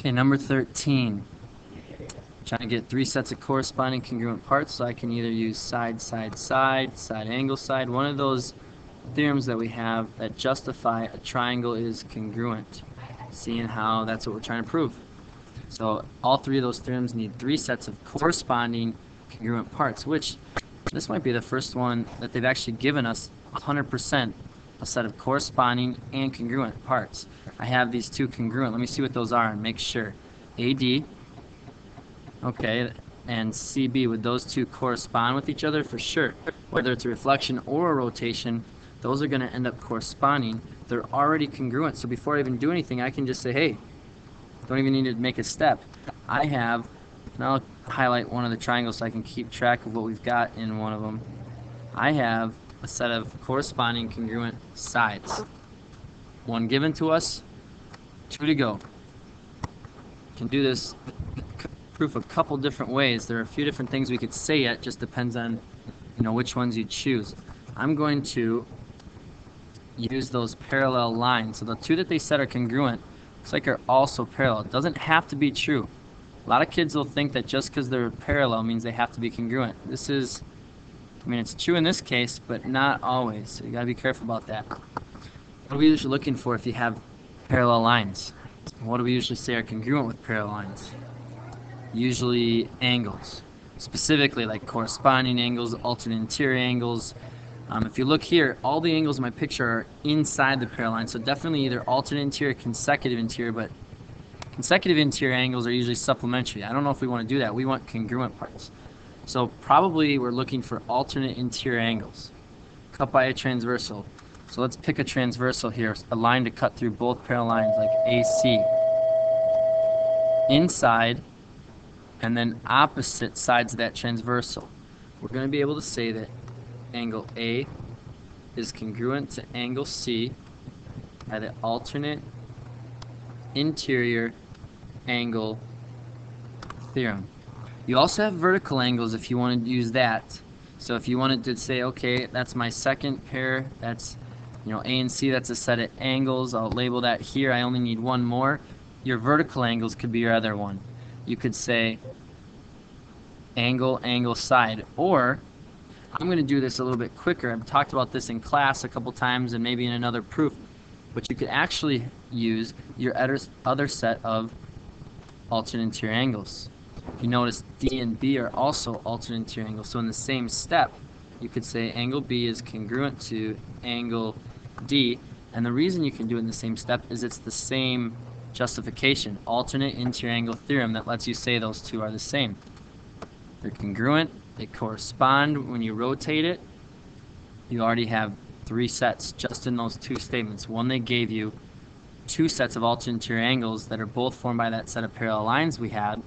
Okay, number 13. Trying to get three sets of corresponding congruent parts, so I can either use side, side, side, side, angle, side. One of those theorems that we have that justify a triangle is congruent. Seeing how that's what we're trying to prove. So all three of those theorems need three sets of corresponding congruent parts, which this might be the first one that they've actually given us 100% a set of corresponding and congruent parts. I have these two congruent. Let me see what those are and make sure. AD, okay, and CB, would those two correspond with each other? For sure. Whether it's a reflection or a rotation, those are going to end up corresponding. They're already congruent, so before I even do anything, I can just say, hey, don't even need to make a step. I have, and I'll highlight one of the triangles so I can keep track of what we've got in one of them. I have a set of corresponding congruent sides. One given to us, two to go. Can do this proof a couple different ways. There are a few different things we could say yet, just depends on which ones you choose. I'm going to use those parallel lines. So the two that they said are congruent, looks like are also parallel. It doesn't have to be true. A lot of kids will think that just because they're parallel means they have to be congruent. This is, it's true in this case, but not always. So you got to be careful about that. What are we usually looking for if you have parallel lines? What do we usually say are congruent with parallel lines? Usually angles. Specifically like corresponding angles, alternate interior angles. If you look here, all the angles in my picture are inside the parallel line, so definitely either alternate interior or consecutive interior, but consecutive interior angles are usually supplementary. I don't know if we want to do that. We want congruent parts. So probably we're looking for alternate interior angles cut by a transversal. So let's pick a transversal here, a line to cut through both parallel lines like AC. Inside and then opposite sides of that transversal. We're going to be able to say that angle A is congruent to angle C by the alternate interior angle theorem. You also have vertical angles if you wanted to use that. So if you wanted to say, okay, that's my second pair, that's A and C, that's a set of angles, I'll label that here, I only need one more. Your vertical angles could be your other one. You could say angle, angle, side, or I'm going to do this a little bit quicker. I've talked about this in class a couple times and maybe in another proof, but you could actually use your other set of alternate interior angles. If you notice, D and B are also alternate interior angles, so in the same step you could say angle B is congruent to angle D, and the reason you can do it in the same step is it's the same justification, alternate interior angle theorem, that lets you say those two are the same. They're congruent, they correspond when you rotate it. You already have three sets just in those two statements. One, they gave you two sets of alternate interior angles that are both formed by that set of parallel lines we had.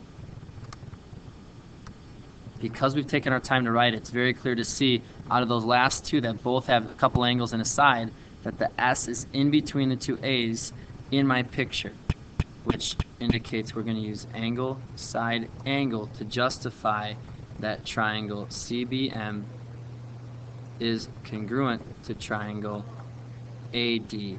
Because we've taken our time to write it, it's very clear to see out of those last two that both have a couple angles and a side that the S is in between the two A's in my picture, which indicates we're going to use angle, side, angle to justify that triangle CBM is congruent to triangle ADM.